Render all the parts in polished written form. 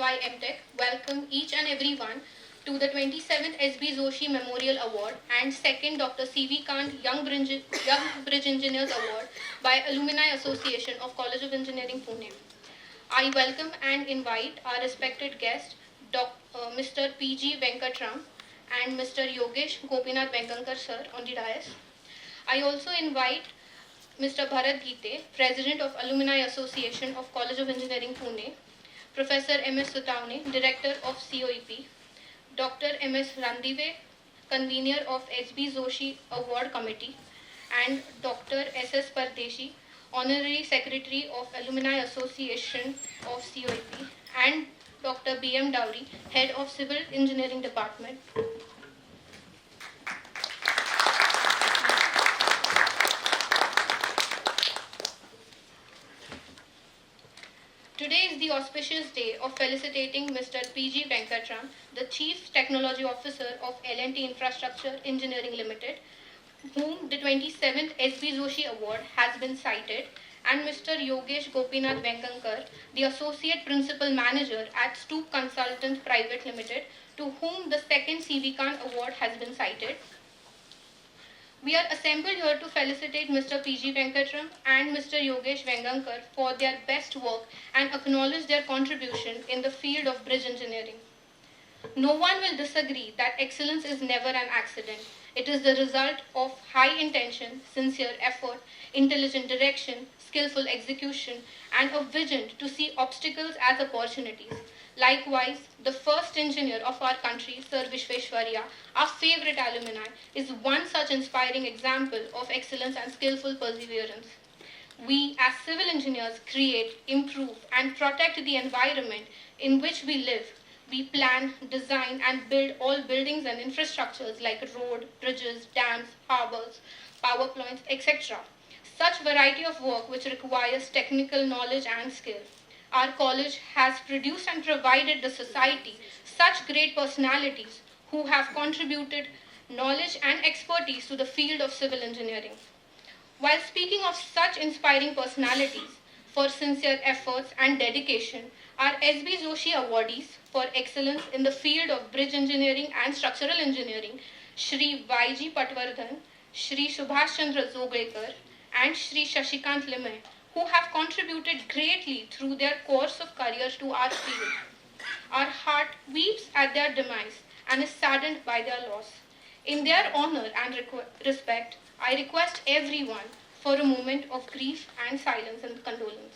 MY MTech welcome each and everyone to the 27th S.B.Joshi Memorial Award and 2nd Dr. C.V. Kant Young Bridge Engineers Award by Alumni Association of College of Engineering, Pune. I welcome and invite our respected guest, Mr. P.G. Venkatram and Mr. Yogesh Gopinath Venkankar sir on the dais. I also invite Mr. Bharat Gite, President of Alumni Association of College of Engineering, Pune, Professor M.S. Sutavne, Director of COEP, Dr. M.S. Randive, Convener of S.B.Joshi Award Committee, and Dr. S.S. Pardeshi, Honorary Secretary of Alumni Association of COEP, and Dr. B.M. Dowry, Head of Civil Engineering Department. Today is the auspicious day of felicitating Mr. P.G. Venkatram, the Chief Technology Officer of L&T Infrastructure Engineering Limited, whom the 27th S.B.Joshi Award has been cited, and Mr. Yogesh Gopinath Venkankar, the Associate Principal Manager at Stoop Consultants Private Limited, to whom the 2nd C.V. Kant Award has been cited. We are assembled here to felicitate Mr. P.G. Venkatram and Mr. Yogesh Venkankar for their best work and acknowledge their contribution in the field of bridge engineering. No one will disagree that excellence is never an accident. It is the result of high intention, sincere effort, intelligent direction, skillful execution, and a vision to see obstacles as opportunities. Likewise, the first engineer of our country, Sir Vishveshwarya, our favorite alumni, is one such inspiring example of excellence and skillful perseverance. We, as civil engineers, create, improve, and protect the environment in which we live. We plan, design, and build all buildings and infrastructures like road, bridges, dams, harbors, power plants, etc. Such variety of work which requires technical knowledge and skill. Our college has produced and provided the society such great personalities who have contributed knowledge and expertise to the field of civil engineering. While speaking of such inspiring personalities, for sincere efforts and dedication, our S.B.Joshi awardees for excellence in the field of bridge engineering and structural engineering, Shri Y.G. Patwardhan, Shri Subhash Chandra Zoglekar, and Shri Shashikant Limay, who have contributed greatly through their course of career to our field. Our heart weeps at their demise and is saddened by their loss. In their honor and respect, I request everyone for a moment of grief and silence and condolence.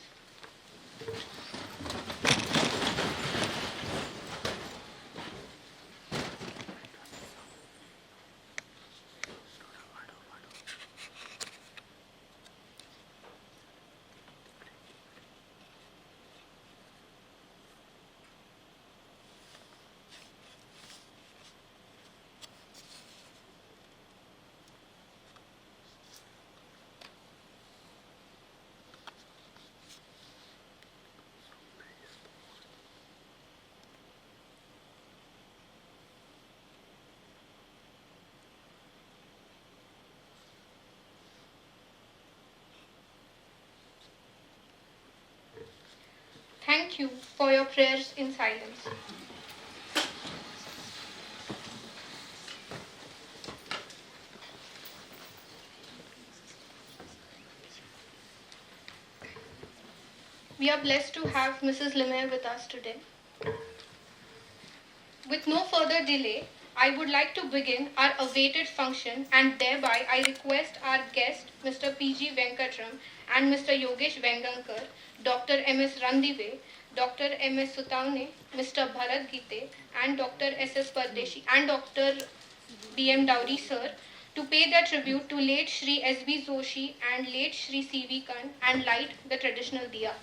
Thank you for your prayers in silence. We are blessed to have Mrs. Limay with us today. With no further delay, I would like to begin our awaited function, and thereby I request our guest, Mr. P.G. Venkatram and Mr. Yogesh Venkankar, Dr. M.S. Randive, Dr. M.S. Sutavne, Mr. Bharat Gite, and Dr. S.S. Pardeshi, and Dr. B.M. Dowry sir, to pay their tribute to late Shri S.B.Joshi and late Shri C.V. Kant and light the traditional diya.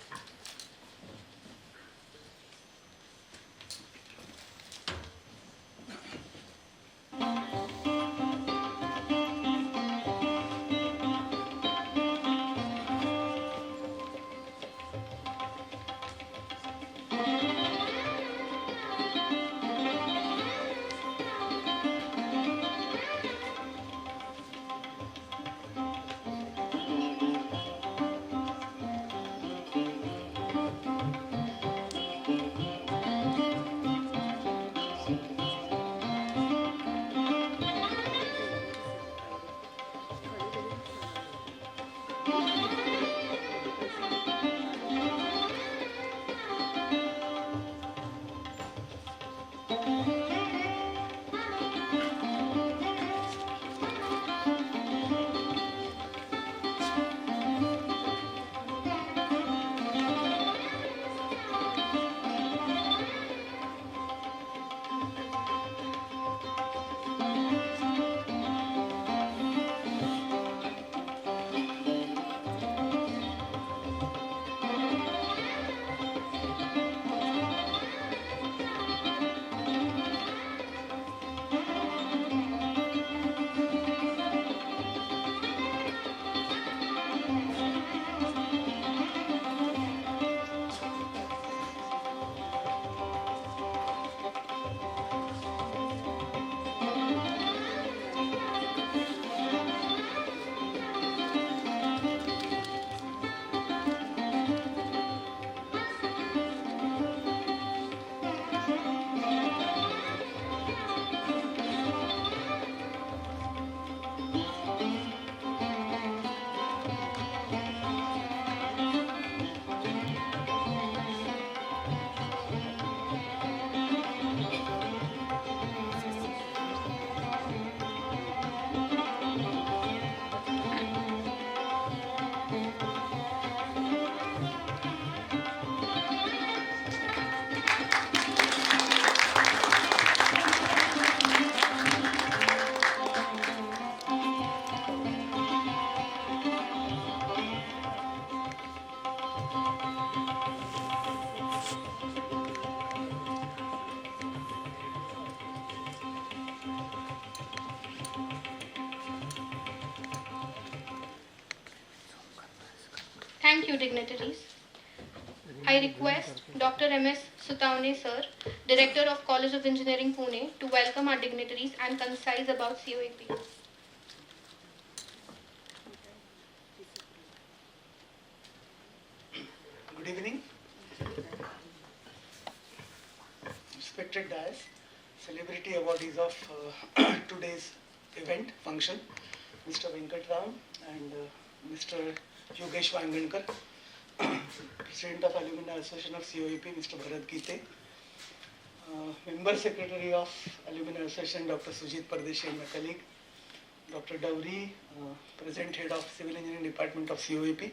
Thank you, dignitaries. I request Dr. M.S. Sutaune Sir, Director of College of Engineering, Pune, to welcome our dignitaries and concise about COAP. Good evening. Respected dais, celebrity awardees of today's event function, Mr. Venkatram and Mr. Yogesh Vangankar, President of Alumni Association of COEP, Mr. Bharat Gite, Member Secretary of Alumni Association, Dr. Sujit Pardeshi and my colleague, Dr. Dowri, present head of Civil Engineering Department of COEP,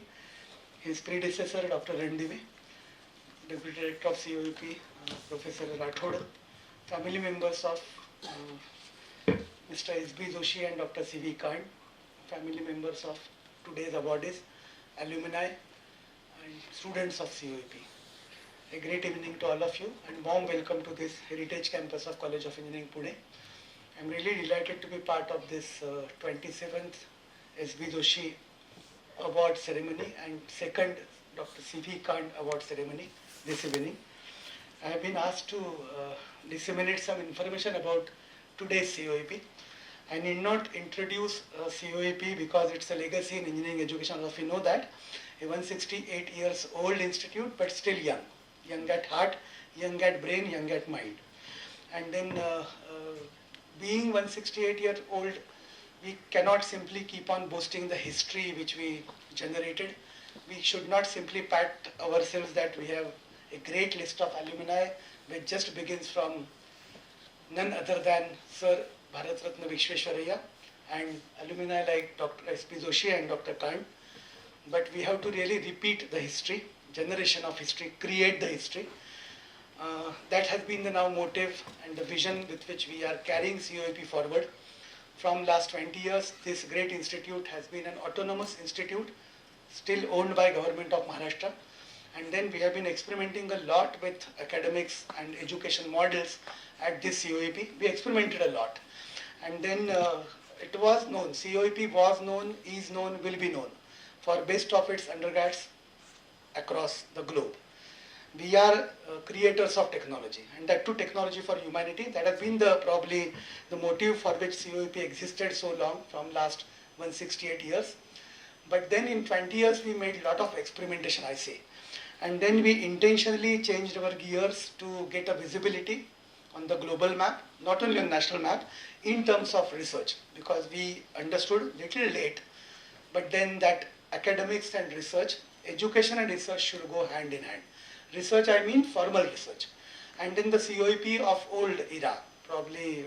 his predecessor, Dr. Randive, Deputy Director of COEP, Professor Rathod, family members of Mr. S.B.Joshi and Dr. C.V. Khan, family members of today's awardees, alumni and students of COEP. A great evening to all of you and warm welcome to this heritage campus of College of Engineering, Pune. I am really delighted to be part of this 27th S.B.Joshi award ceremony and second Dr. C.V. Khan award ceremony this evening. I have been asked to disseminate some information about today's COEP. I need not introduce COEP because it's a legacy in engineering education. All of you know that. A 168 years old institute, but still young. Young at heart, young at brain, young at mind. And then being 168 years old, we cannot simply keep on boasting the history which we generated. We should not simply pat ourselves that we have a great list of alumni which just begins from none other than Sir Bharat Ratna Vishweshwaraya and alumni like Dr. S.B.Joshi and Dr. Khan. But we have to really repeat the history, generation of history, create the history. That has been the now motive and the vision with which we are carrying COEP forward. From last 20 years, this great institute has been an autonomous institute, still owned by Government of Maharashtra. And then we have been experimenting a lot with academics and education models at this COEP. We experimented a lot. And then it was known, COEP was known, is known, will be known for best of its undergrads across the globe. We are creators of technology, and that too technology for humanity. That has been probably the motive for which COEP existed so long, from last 168 years. But then in 20 years we made a lot of experimentation, I say. And then we intentionally changed our gears to get a visibility on the global map, not only on national map, in terms of research, because we understood little late, but then that academics and research, education and research should go hand in hand. Research, I mean formal research. And then the COEP of old era, probably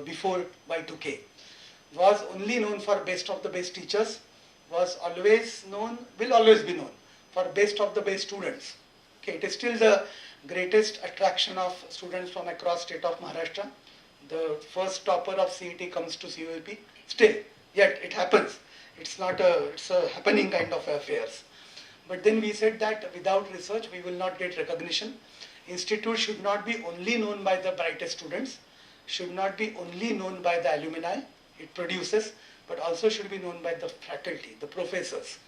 before Y2K, was only known for best of the best teachers, was always known, will always be known for best of the best students. Okay, it is still the greatest attraction of students from across state of Maharashtra. The first topper of CET comes to COEP. Still, yet it happens. It's a happening kind of affairs. But then we said that without research, we will not get recognition. Institute should not be only known by the brightest students, should not be only known by the alumni it produces, but also should be known by the faculty, the professors.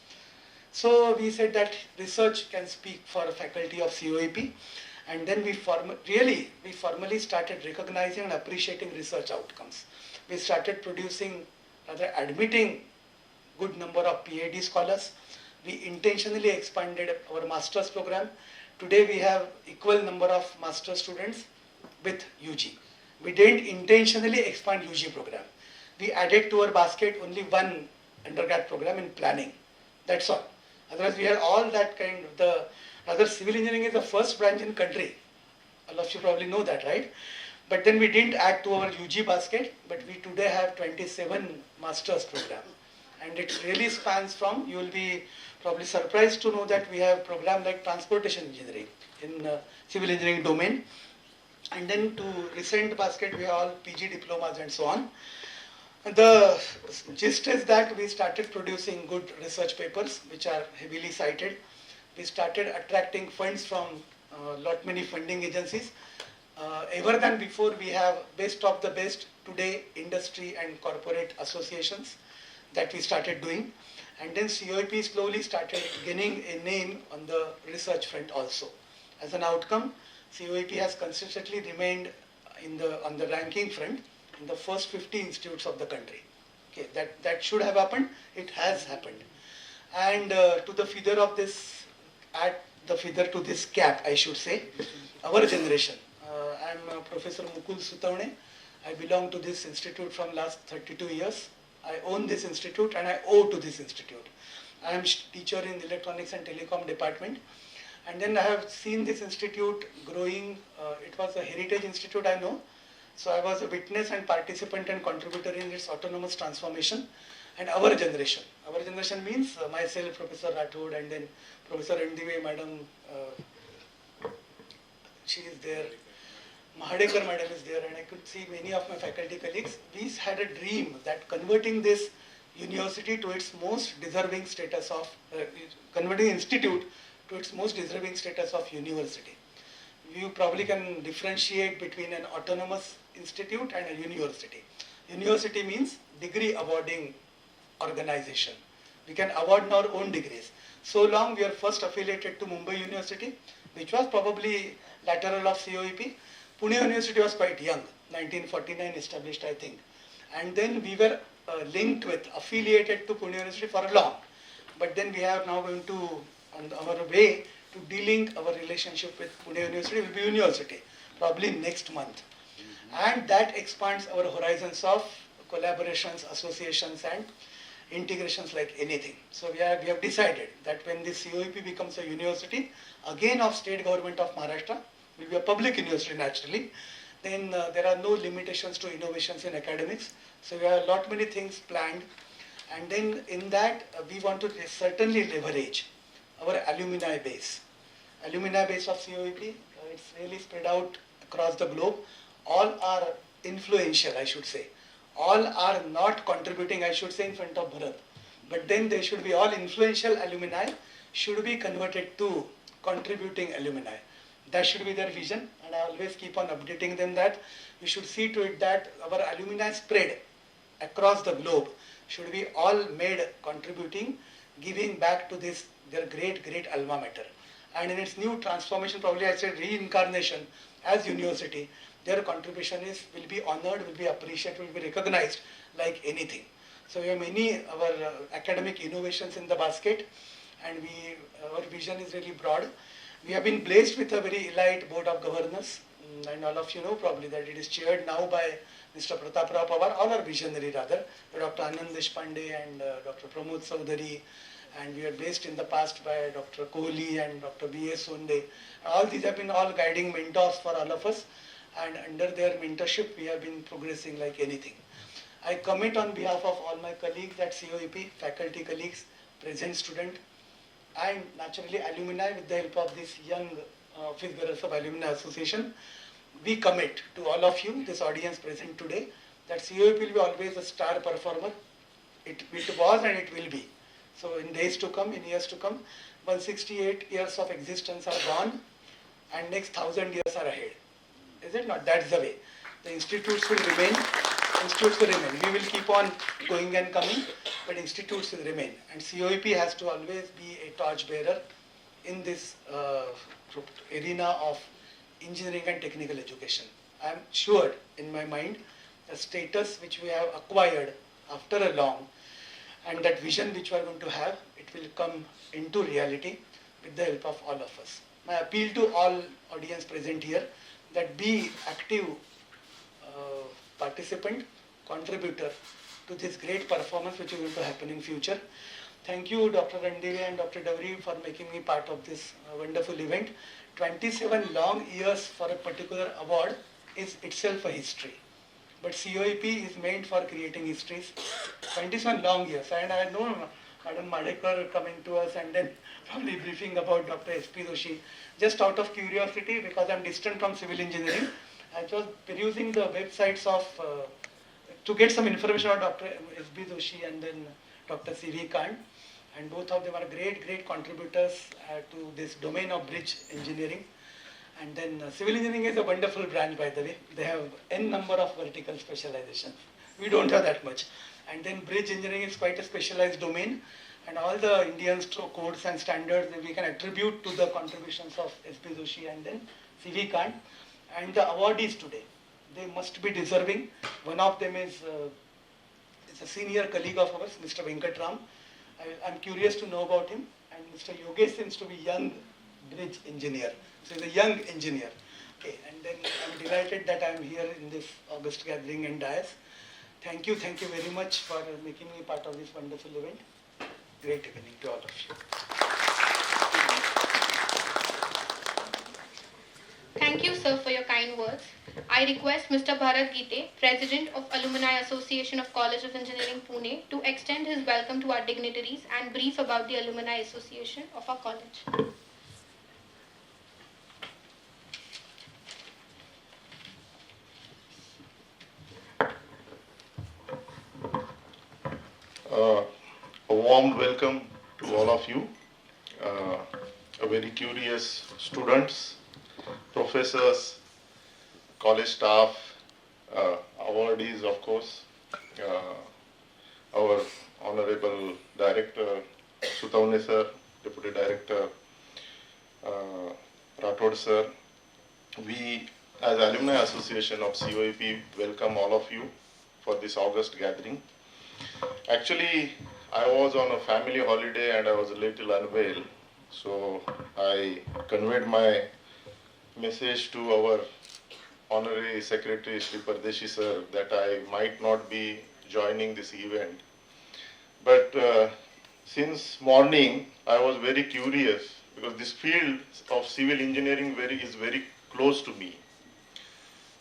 So we said that research can speak for a faculty of COEP, and then we formally started recognizing and appreciating research outcomes. We started producing, rather admitting good number of PhD scholars. We intentionally expanded our master's program. Today we have equal number of master's students with UG. We didn't intentionally expand UG program. We added to our basket only one undergrad program in planning. That's all. Otherwise we had all that kind of rather civil engineering is the first branch in country. All of you probably know that, right? But then we didn't add to our UG basket, but we today have 27 master's program. And it really spans from, you will be probably surprised to know that we have program like transportation engineering in civil engineering domain. And then to recent basket, we have all PG diplomas and so on. The gist is that we started producing good research papers, which are heavily cited. We started attracting funds from many funding agencies. Ever than before, we have best of the best today industry and corporate associations that we started doing. And then COEP slowly started gaining a name on the research front also. As an outcome, COEP has consistently remained on the ranking front in the first 50 institutes of the country. Okay, that should have happened. It has happened. And to the feather of this, add the feather to this cap, I should say, our generation. I'm Professor Mukul Sutavne. I belong to this institute from last 32 years. I own this institute and I owe to this institute. I am teacher in electronics and telecom department. And then I have seen this institute growing. It was a heritage institute, I know. So I was a witness and participant and contributor in its autonomous transformation. And our generation means myself, Professor Rathod, and then Professor Ndive, Madam, she is there. Mahadekar Madam is there, and I could see many of my faculty colleagues. We had a dream that converting this university to its most deserving status of, converting institute to its most deserving status of university. You probably can differentiate between an autonomous institute and a university. University means degree awarding organization. We can award our own degrees. So long we are first affiliated to Mumbai University, which was probably lateral of COEP. Pune University was quite young, 1949 established, I think. And then we were linked with, affiliated to Pune University for long. But then we are now going to, on our way to de-link our relationship with Pune University, will be university, probably next month. And that expands our horizons of collaborations, associations, and integrations like anything. So we have decided that when this COEP becomes a university, again of state government of Maharashtra, will be a public university naturally, then there are no limitations to innovations in academics. So we have a lot many things planned. And then in that, we want to certainly leverage our alumni base. Alumni base of COEP, it's really spread out across the globe. All are influential, I should say. All are not contributing, I should say, in front of Bharat. But then they should be all influential alumni, should be converted to contributing alumni. That should be their vision, and I always keep on updating them that we should see to it that our alumni spread across the globe should be all made contributing, giving back to this, their great, great alma mater. And in its new transformation, probably I said reincarnation as university, their contribution will be honored, will be appreciated, will be recognized like anything. So we have many our academic innovations in the basket, and our vision is really broad. We have been blessed with a very elite board of governors, and all of you know probably that it is chaired now by Mr. Pratap Rao Pawar, all are visionary rather, Dr. Anand Deshpande and Dr. Pramod Saudhary, and we are blessed in the past by Dr. Kohli and Dr. B.S. Sonde. All these have been all guiding mentors for all of us, and under their mentorship we have been progressing like anything. I commit on behalf of all my colleagues at COEP, faculty colleagues, present student, and naturally alumni with the help of this young office bearers of Alumni Association. We commit to all of you, this audience present today, that COEP will be always a star performer. It was and it will be. So in days to come, in years to come, 168 years of existence are gone and next 1000 years are ahead. Is it not? That's the way. The institutes will remain. Institutes will remain. We will keep on going and coming, but institutes will remain. And COEP has to always be a torch bearer in this arena of engineering and technical education. I am sure in my mind the status which we have acquired after a long, and that vision which we are going to have, it will come into reality with the help of all of us. My appeal to all audience present here, that be active participant, contributor to this great performance which is going to happen in future. Thank you Dr. Randive and Dr. Davri for making me part of this wonderful event. 27 long years for a particular award is itself a history. But COEP is meant for creating histories. 27 long years. And I know Madam Madekar coming to us and then probably briefing about Dr. S.B.Joshi. Just out of curiosity, because I'm distant from civil engineering, I was perusing the websites of, to get some information about Dr. S.B.Joshi and then Dr. C.V. Kant. And both of them are great, great contributors to this domain of bridge engineering. And then civil engineering is a wonderful branch, by the way. They have n number of vertical specializations. We don't have that much. And then bridge engineering is quite a specialized domain. and all the Indian codes and standards that we can attribute to the contributions of S.B.Joshi and then C.V. Kant. And the awardees today, they must be deserving. One of them is a senior colleague of ours, Mr. Venkatram. I'm curious to know about him. And Mr. Yogesh seems to be young bridge engineer. So he's a young engineer. Okay, and then I'm delighted that I'm here in this August gathering and dais. Thank you very much for making me part of this wonderful event. Great evening to all of you. Thank you, sir, for your kind words. I request Mr. Bharat Gite, President of Alumni Association of College of Engineering, Pune, to extend his welcome to our dignitaries and brief about the Alumni Association of our college. A warm welcome to all of you, a very curious students, professors, college staff, awardees of course, our Honorable Director Sutaune sir, Deputy Director Rathod sir. We as Alumni Association of COEP welcome all of you for this August gathering. Actually, I was on a family holiday and I was a little unwell, so I conveyed my message to our Honorary Secretary Shri Pardeshi sir that I might not be joining this event. But since morning, I was very curious because this field of civil engineering is very close to me.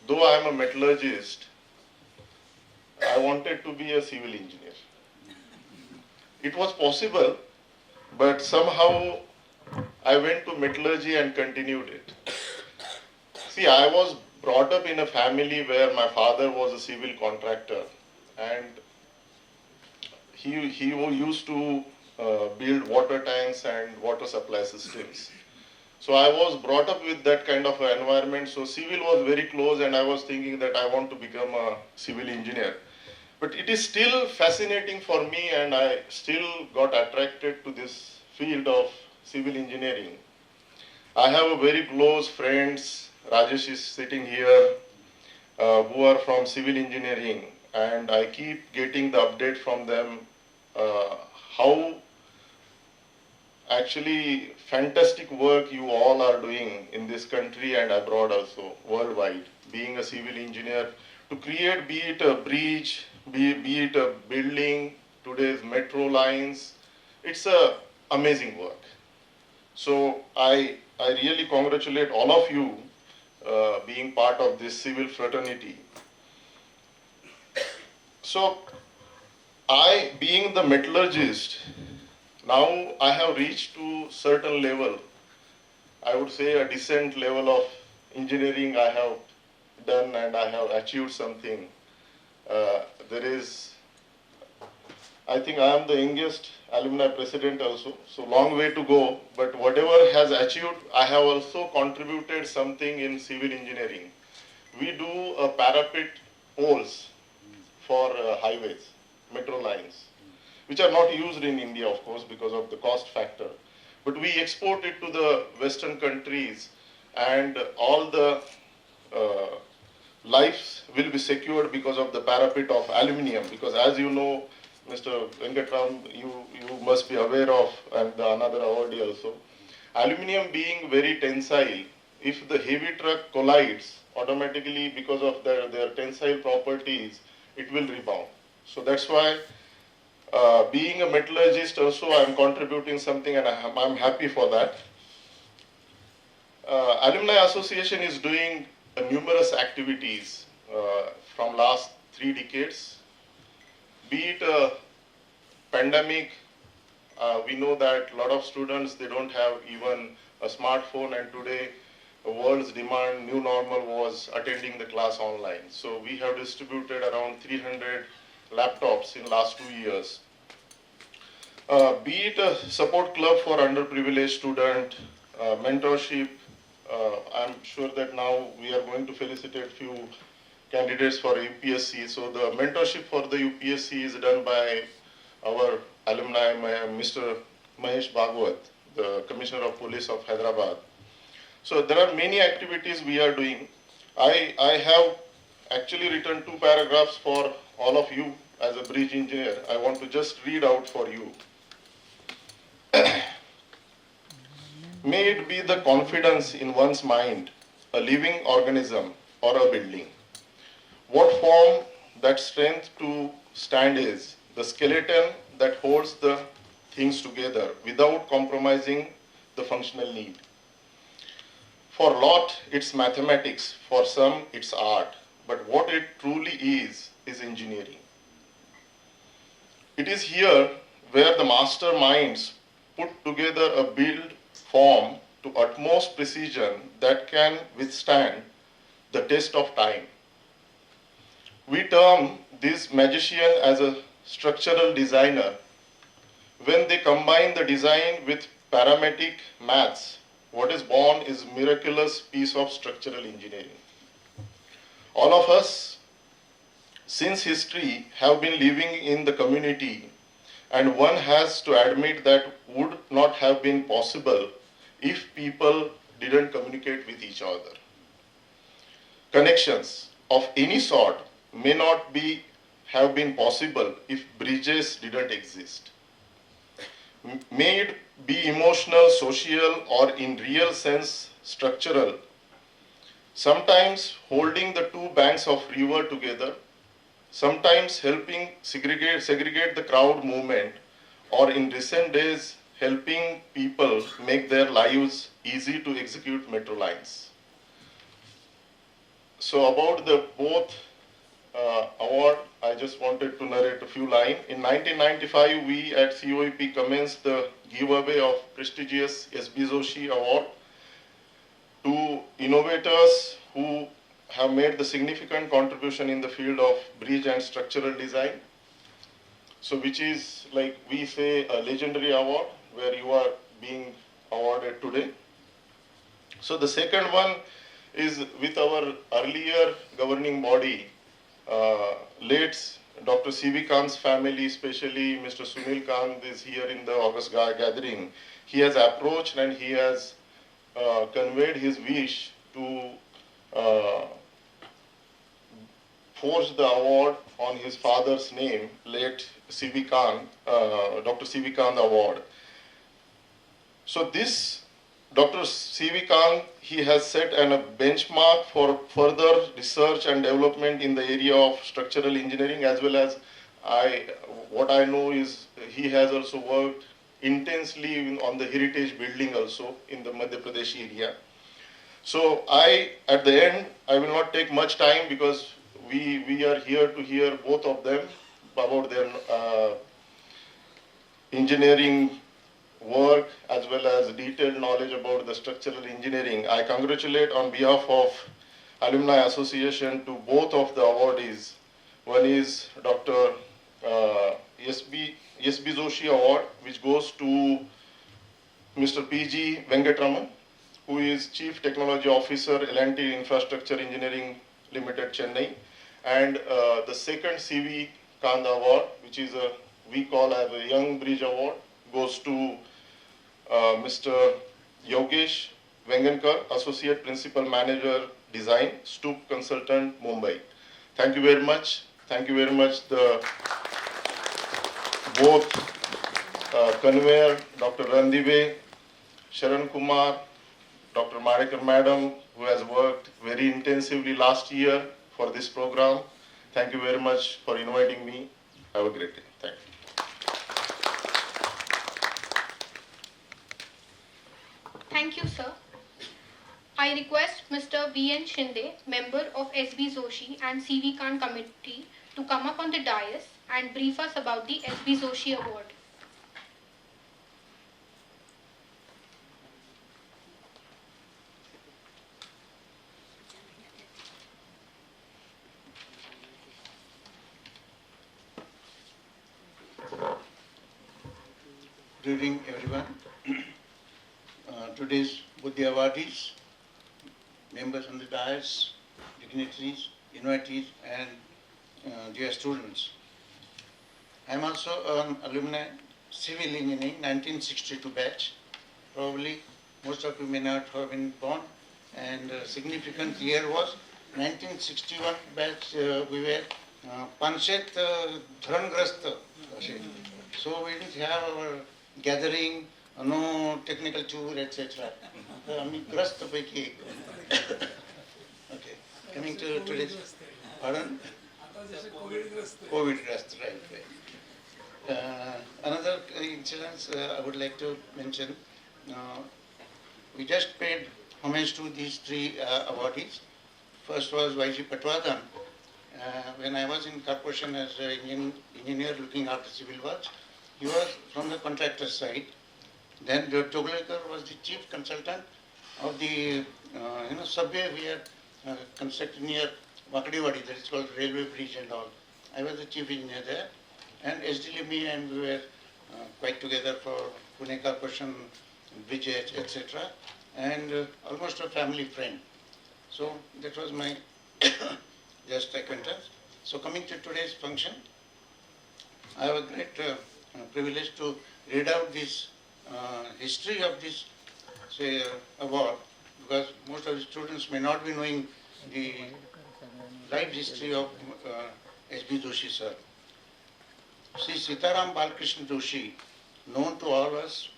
Though I am a metallurgist, I wanted to be a civil engineer. It was possible, but somehow I went to metallurgy and continued it. See, I was brought up in a family where my father was a civil contractor and he used to build water tanks and water supply systems. So I was brought up with that kind of environment. So civil was very close and I was thinking that I want to become a civil engineer. But it is still fascinating for me and I still got attracted to this field of civil engineering. I have a very close friends, Rajesh is sitting here, who are from civil engineering, and I keep getting the update from them how actually fantastic work you all are doing in this country and abroad also, worldwide, being a civil engineer, to create, be it a bridge, be it a building, today's metro lines. It's a amazing work. So I really congratulate all of you being part of this civil fraternity. So I, being the metallurgist, now I have reached to certain level. I would say a decent level of engineering I have done and I have achieved something. I think I am the youngest alumni president also, so long way to go, but whatever has achieved, I have also contributed something in civil engineering. We do parapet poles for highways, metro lines, which are not used in India, of course, because of the cost factor. But we export it to the Western countries and all the lives will be secured because of the parapet of aluminium. Because as you know, Mr. Venkatram, you must be aware of, and another awardee also, aluminium being very tensile, if the heavy truck collides, automatically because of their tensile properties, it will rebound. So that's why being a metallurgist also, I'm contributing something and I'm happy for that. Alumni Association is doing numerous activities from last 3 decades. Be it a pandemic, we know that a lot of students, they don't have even a smartphone, and today the world's demand, new normal was attending the class online. So we have distributed around 300 laptops in last 2 years. Be it a support club for underprivileged student, mentorship, I'm sure that now we are going to felicitate few candidates for UPSC. So the mentorship for the UPSC is done by our alumni, Mr. Mahesh Bhagwat, the Commissioner of Police of Hyderabad. So there are many activities we are doing. I have actually written 2 paragraphs for all of you as a bridge engineer. I want to just read out for you. May it be the confidence in one's mind, a living organism or a building. What form that strength to stand is, the skeleton that holds the things together without compromising the functional need. For lot, it's mathematics, for some, it's art, but what it truly is engineering. It is here where the master minds put together a build form to utmost precision that can withstand the test of time. We term this magician as a structural designer. When they combine the design with parametric maths, what is born is miraculous piece of structural engineering. All of us, since history, have been living in the community, and one has to admit that would not have been possible if people didn't communicate with each other. Connections of any sort may not have been possible if bridges didn't exist. May it be emotional, social, or in real sense structural. Sometimes holding the 2 banks of river together, sometimes helping segregate the crowd movement, or in recent days helping people make their lives easy to execute metro lines. So about the both award, I just wanted to narrate a few lines. In 1995, we at COEP commenced the giveaway of prestigious S.B.Joshi Award to innovators who have made the significant contribution in the field of bridge and structural design. So which is, like we say, a legendary award where you are being awarded today. So the second one is with our earlier governing body, late Dr. C.V. Kant's family, especially Mr. Sunil Kant is here in the August gathering. He has approached and he has conveyed his wish to forge the award on his father's name, late C.V. Kant, Dr. C.V. Kant Award. So this Dr. C.V. Kant, he has set a benchmark for further research and development in the area of structural engineering, as well as what I know is he has also worked intensely on the heritage building also in the Madhya Pradesh area. So at the end, I will not take much time because we are here to hear both of them about their engineering work as well as detailed knowledge about the structural engineering. I congratulate on behalf of Alumni Association to both of the awardees. One is Dr. S.B.Joshi Award, which goes to Mr. P.G. Venkatraman, who is Chief Technology Officer, L&T Infrastructure Engineering Limited, Chennai. And the second C.V. Kant Award, which is we call as a Young Bridge Award, goes to Mr. Yogesh Vengankar, Associate Principal Manager Design, Stoop Consultant, Mumbai. Thank you very much. Thank you very much, both conveyor, Dr. Randive, Sharan Kumar, Dr. Madekar Madam, who has worked very intensively last year for this program. Thank you very much for inviting me. Have a great day. Thank you. Thank you, sir. I request Mr. V.N. Shinde, member of S.B.Joshi and C.V. Khan committee, to come up on the dais and brief us about the S.B.Joshi Award. Good evening, everyone. Today's Buddhi awardees, members on the dais, dignitaries, invitees, and dear students. I'm also an alumni civil engineering 1962 batch. Probably most of you may not have been born, and a significant year was 1961 batch. We were Panchet Dharangrast. So we didn't have our gathering, no technical tour, etc. आम्ही ग्रस्त पैकी एक. Okay. Coming to today's, pardon? COVID-grast, right. Another incident I would like to mention. We just paid homage to these three awardees. First was Y.G. Patwadhan. When I was in corporation as an engineer looking after civil works, he was from the contractor side. Then Toglekar was the chief consultant of the subway we had constructed near Wakadiwadi, that is called railway bridge and all. I was the chief engineer there, and S.D. Limi and we were quite together for Pune Corporation, bridges, etc. And almost a family friend. So that was my just acquaintance. So coming to today's function, I have a great privilege to read out this history of this award, because most of the students may not be knowing the life history of S.B.Joshi sir. Sri Sitaram Balkrishna Joshi, known to all of us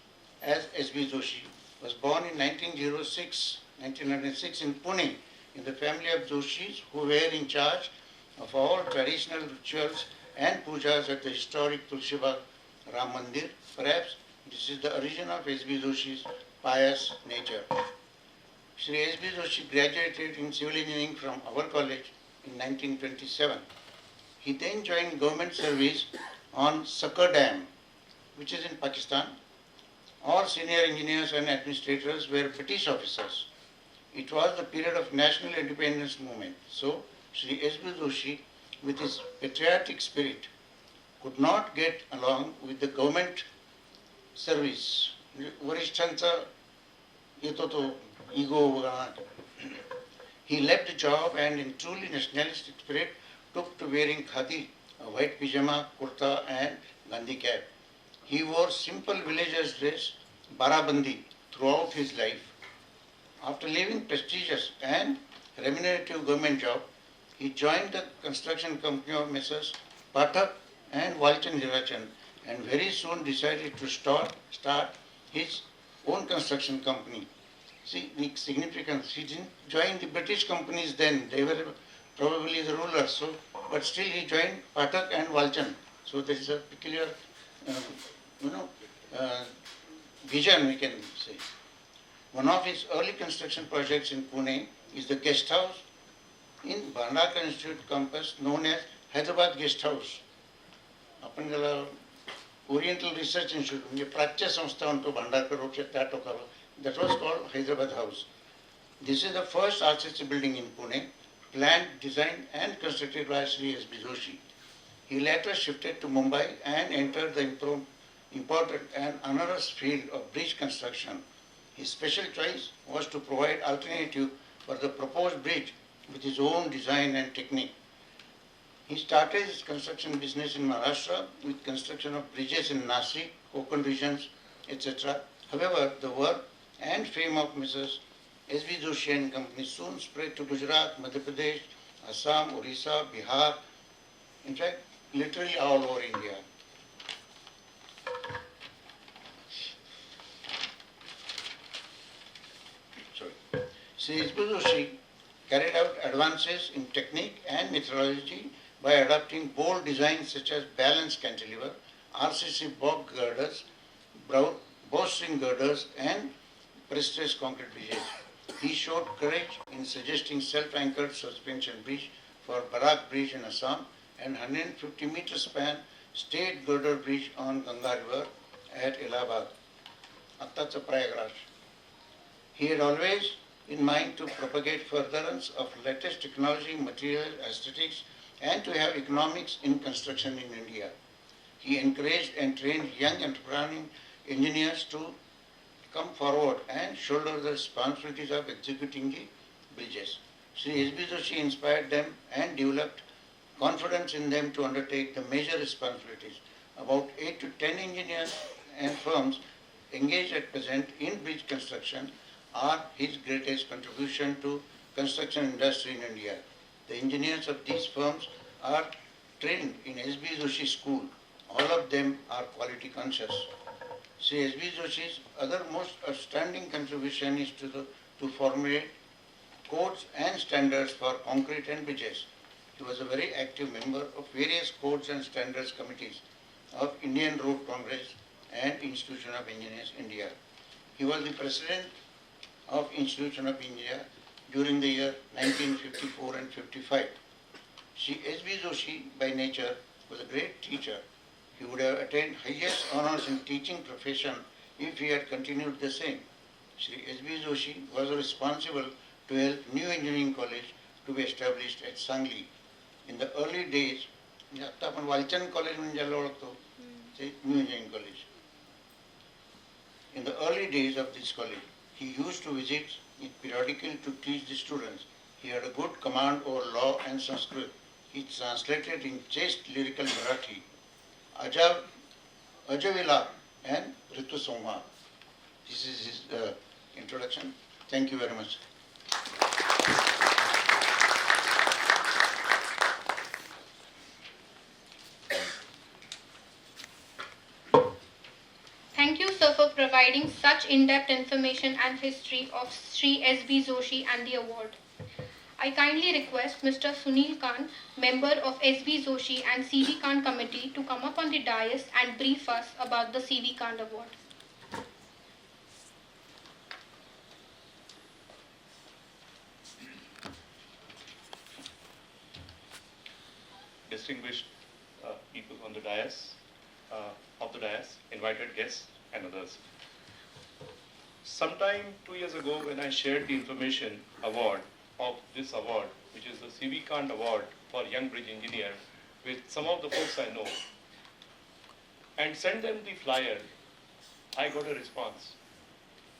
as S.B.Joshi, was born in 1906 in Pune, in the family of Joshis who were in charge of all traditional rituals and pujas at the historic Tulsibagh Ram Mandir. Perhaps this is the origin of S.B.Joshi's pious nature. Sri S.B.Joshi graduated in civil engineering from our college in 1927. He then joined government service on Sakar Dam, which is in Pakistan. All senior engineers and administrators were British officers. It was the period of national independence movement. So, Sri S.B.Joshi, with his patriotic spirit, could not get along with the government service. Varishthanta, ego. He left the job and in truly nationalistic spirit took to wearing khadi, a white pyjama, kurta and Gandhi cap. He wore simple villager's dress, barabandi, throughout his life. After leaving prestigious and remunerative government job, he joined the construction company of Messrs. Pathak and Walchan Hirachan, and very soon decided to start his own construction company. See the significance. He didn't join the British companies then; they were probably the rulers. So, but still he joined Pathak and Walchan. So there is a peculiar, vision, we can say. One of his early construction projects in Pune is the guest house in Bhandakar Institute campus known as Hyderabad Guest House. आपण ज्याला Oriental Research Institute, म्हणजे प्राच्य संस्था म्हणतो भांडारकर रोडच्या त्या टोकाला, that was called Hyderabad House. This is the first RCC building in Pune, planned, designed and constructed by Sri S.B.Joshi. He later shifted to Mumbai and entered the important and onerous field of bridge construction. His special choice was to provide alternative for the proposed bridge with his own design and technique. He started his construction business in Maharashtra with construction of bridges in Nasik, Konkan regions, etc. However, the work and fame of Mrs. S.B.Joshi and Company soon spread to Gujarat, Madhya Pradesh, Assam, Orissa, Bihar, in fact, literally all over India. Sri S.B.Joshi carried out advances in technique and methodology by adopting bold designs such as balanced cantilever, RCC box girders, bowstring girders, and prestressed concrete bridges. He showed courage in suggesting self-anchored suspension bridge for Barak Bridge in Assam and 150-meter span state girder bridge on Ganga River at Allahabad. Attacha Prayagraj. He had always in mind to propagate furtherance of latest technology, material, aesthetics, and to have economics in construction in India. He encouraged and trained young entrepreneur engineers to come forward and shoulder the responsibilities of executing the bridges. Sri S.B.Joshi inspired them and developed confidence in them to undertake the major responsibilities. About 8 to 10 engineers and firms engaged at present in bridge construction are his greatest contribution to construction industry in India. The engineers of these firms are trained in S.B.Joshi school. All of them are quality conscious. Sri S.B.Joshi's other most outstanding contribution is to formulate codes and standards for concrete and bridges. He was a very active member of various codes and standards committees of Indian Road Congress and Institution of Engineers India. He was the president of Institution of India during the year 1954 and 55. Sri S.B.Joshi by nature was a great teacher. He would have attained highest honors in teaching profession if he had continued the same. Sri S.B.Joshi was responsible to help new engineering college to be established at Sangli. In the early days, आता आपण Walchand college म्हणून ज्याला ओळखतो ते new engineering college. In the early days of this college, he used to visit it periodically to teach the students. He had a good command over law and Sanskrit. He translated in chaste lyrical Marathi, Ajavila and Ritu Somha. This is his introduction. Thank you very much. Thank you, sir, for providing such in-depth information and history of Sri S.B.Joshi and the award. I kindly request Mr. Sunil Khan, member of S.B.Joshi and C.V. Khan committee, to come up on the dais and brief us about the C.V. Khan award. Distinguished people on the dais, invited guests and others. Sometime 2 years ago, when I shared the information of this award, which is the C.V. Khan Award for Young Bridge Engineer, with some of the folks I know, and sent them the flyer, I got a response.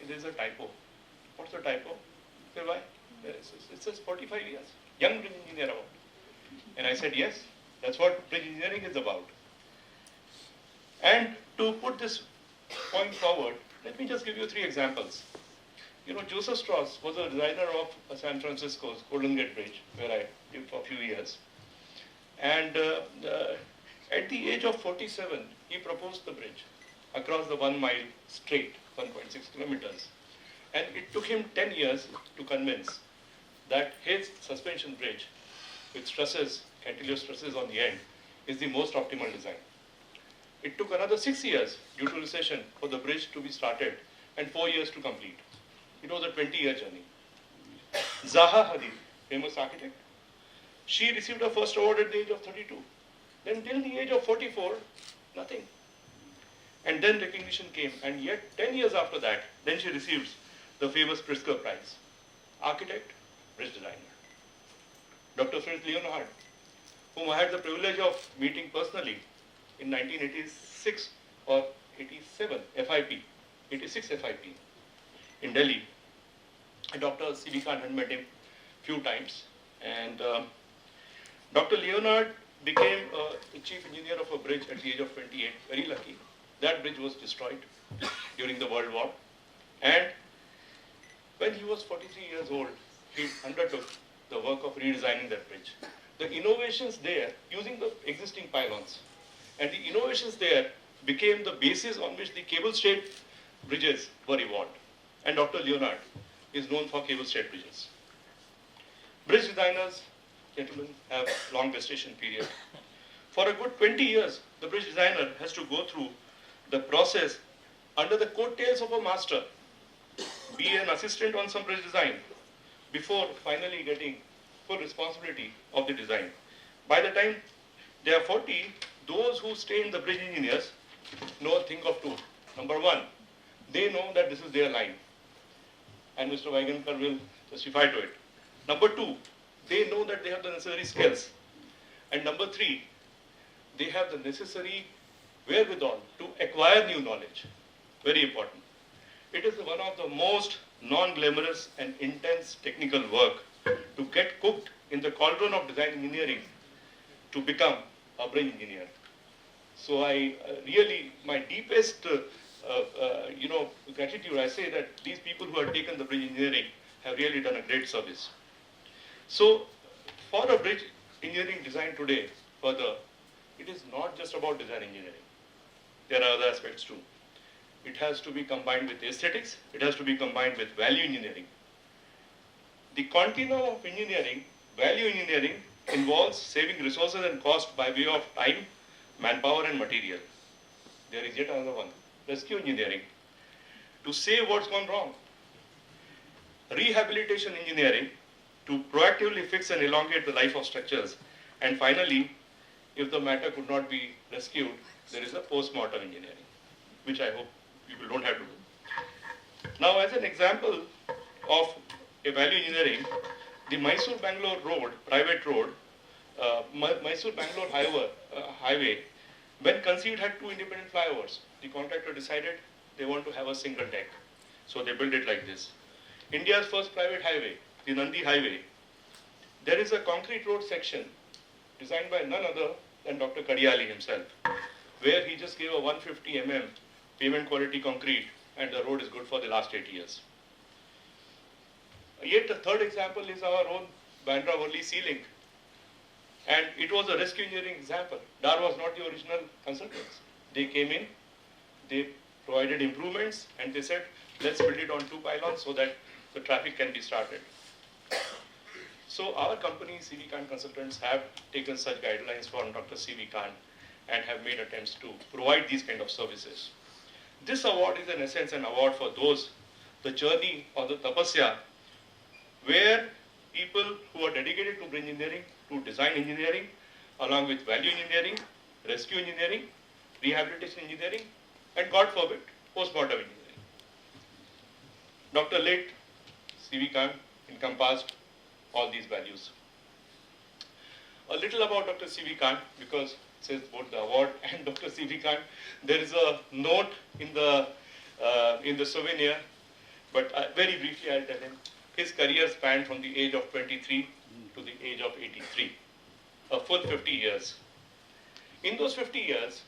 It is a typo. What's the typo? Say, why? It says 45 years, Young Bridge Engineer Award. And I said, yes, that's what bridge engineering is about. And to put this point forward, let me just give you 3 examples. You know, Joseph Strauss was a designer of San Francisco's Golden Gate Bridge, where I lived for a few years. And at the age of 47, he proposed the bridge across the 1 mile straight, 1.6 kilometers. And it took him 10 years to convince that his suspension bridge with stresses, cantilever stresses on the end, is the most optimal design. It took another 6 years due to recession for the bridge to be started and 4 years to complete. It was a 20-year journey. Zaha Hadid, famous architect, she received her first award at the age of 32. Then till the age of 44, nothing. And then recognition came, and yet 10 years after that, then she receives the famous Pritzker Prize. Architect, bridge designer. Dr. Fritz Leonhard, whom I had the privilege of meeting personally in 1986 or 87 FIP, 86 FIP in Delhi. And Dr. C.V. Khan had met him few times. And Dr. Leonhard became the chief engineer of a bridge at the age of 28, very lucky. That bridge was destroyed during the World War. And when he was 43 years old, he undertook the work of redesigning that bridge. The innovations there, using the existing pylons, and the innovations there became the basis on which the cable-stayed bridges were evolved. And Dr. Leonhard is known for cable-stayed bridges. Bridge designers, gentlemen, have long gestation period. For a good 20 years, the bridge designer has to go through the process under the coattails of a master, be an assistant on some bridge design, before finally getting full responsibility of the design. By the time they are 40, those who stay in the bridge engineers know a thing of two. Number one, they know that this is their line, and Mr. Waigankar will testify to it. Number two, they know that they have the necessary skills. And number three, they have the necessary wherewithal to acquire new knowledge. Very important. It is one of the most non-glamorous and intense technical work to get cooked in the cauldron of design engineering to become a bridge engineer. So I really, my deepest, gratitude, I say that these people who have taken the bridge engineering have really done a great service. So for a bridge engineering design today, further, it is not just about design engineering. There are other aspects too. It has to be combined with aesthetics. It has to be combined with value engineering. The continuum of engineering, value engineering, involves saving resources and cost by way of time, manpower and material. There is yet another one, rescue engineering, to save what's gone wrong. Rehabilitation engineering, to proactively fix and elongate the life of structures. And finally, if the matter could not be rescued, there is a post-mortem engineering, which I hope people don't have to do. Now, as an example of a value engineering, the Mysore-Bangalore road, private road, Mysore-Bangalore highway, when conceived, had two independent flyovers. The contractor decided they want to have a single deck, so they built it like this. India's first private highway, the Nandi Highway, there is a concrete road section designed by none other than Dr. Kadiali himself, where he just gave a 150 mm pavement quality concrete, and the road is good for the last 8 years. Yet the third example is our own Bandra-Worli Sea Link. And it was a rescue engineering example. DAR was not the original consultants. They came in, they provided improvements, and they said, let's build it on 2 pylons so that the traffic can be started. So our company, C.V. Khan Consultants, have taken such guidelines from Dr. C.V. Khan and have made attempts to provide these kind of services. This award is in essence an award for those, the journey or the tapasya, where people who are dedicated to bridge engineering, to design engineering, along with value engineering, rescue engineering, rehabilitation engineering, and God forbid, post-mortem engineering. Dr. Late C.V. Khan encompassed all these values. A little about Dr. C.V. Khan, because it says both the award and Dr. C.V. Khan. There is a note in the souvenir, but very briefly I'll tell him. His career spanned from the age of 23 to the age of 83, a full 50 years. In those 50 years,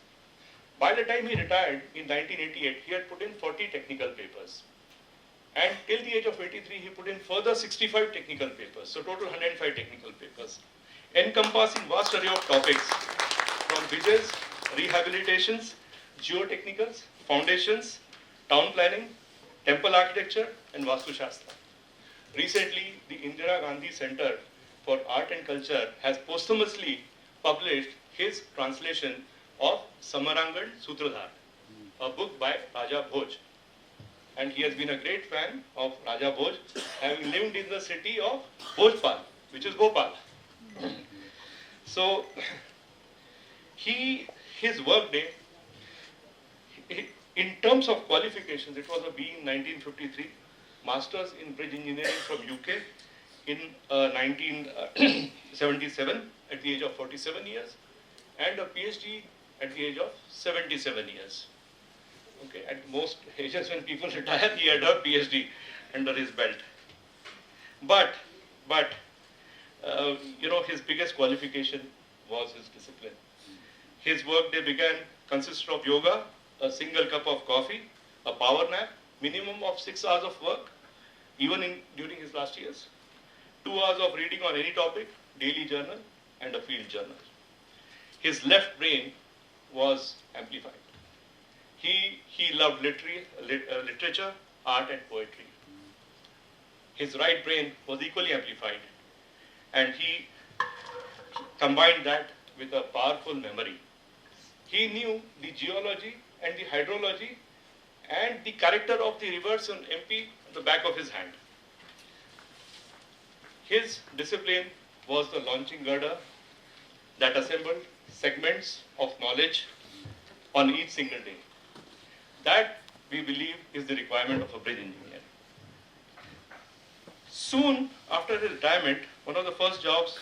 by the time he retired in 1988, he had put in 40 technical papers. And till the age of 83, he put in further 65 technical papers, so total 105 technical papers, encompassing vast array of topics, from bridges, rehabilitations, geotechnicals, foundations, town planning, temple architecture, and Vastu Shastra. Recently, the Indira Gandhi Center for Art and Culture has posthumously published his translation of Samarangan Sutradhar, a book by Raja Bhoj. And he has been a great fan of Raja Bhoj, having lived in the city of Bhojpal, which is Bhopal. So, his work day, in terms of qualifications, it was a B in 1953, Masters in Bridge Engineering from UK in 1977 at the age of 47 years, and a PhD at the age of 77 years. Okay, at most ages when people retire, he had a PhD under his belt. But his biggest qualification was his discipline. His workday consisted of yoga, a single cup of coffee, a power nap, minimum of 6 hours of work, even during his last years, 2 hours of reading on any topic, daily journal, and a field journal. His left brain was amplified. He loved literature, art, and poetry. His right brain was equally amplified, and he combined that with a powerful memory. He knew the geology and the hydrology and the character of the rivers in MP at the back of his hand. His discipline was the launching girder that assembled segments of knowledge on each single day. That, we believe, is the requirement of a bridge engineer. Soon after his retirement, one of the first jobs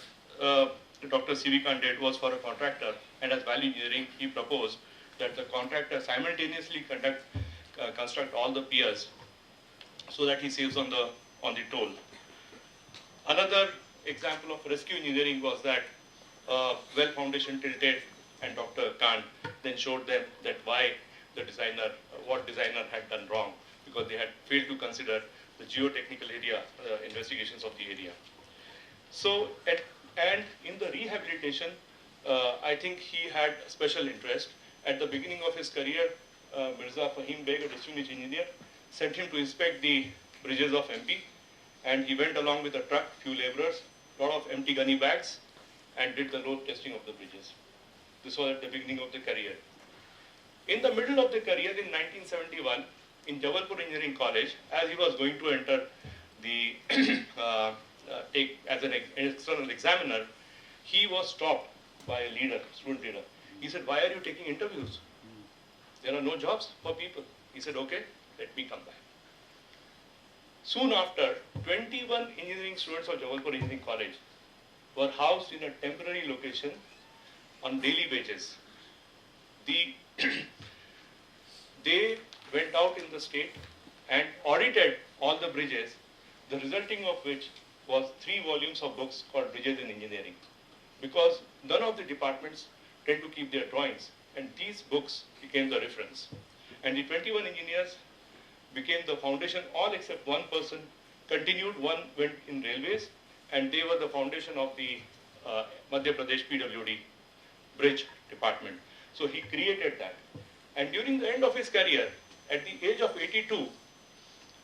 Dr. C.V. Khan did was for a contractor, and as value engineering, he proposed that the contractor simultaneously construct all the piers so that he saves on the toll. Another example of rescue engineering was that well foundation tilted, and Dr. Khan then showed them that why the designer, what designer had done wrong, because they had failed to consider the geotechnical area, investigations of the area. So, and in the rehabilitation, I think he had special interest. At the beginning of his career, Mirza Fahim Beg, a distinguished engineer, sent him to inspect the bridges of MP, and he went along with a truck, few laborers, lot of empty gunny bags, and did the road testing of the bridges. This was at the beginning of the career. In the middle of the career, in 1971, in Jabalpur Engineering College, as he was going to enter the take as an external examiner, he was stopped by a leader, student leader. He said, "Why are you taking interviews? There are no jobs for people." He said, "Okay, let me come back." Soon after, 21 engineering students of Jabalpur Engineering College were housed in a temporary location on daily wages. They went out in the state and audited all the bridges, the resulting of which was 3 volumes of books called Bridges in Engineering. Because none of the departments tend to keep their drawings, and these books became the reference. And the 21 engineers became the foundation, all except one person continued, one went in railways, and they were the foundation of the Madhya Pradesh PWD bridge department. So he created that. And during the end of his career, at the age of 82,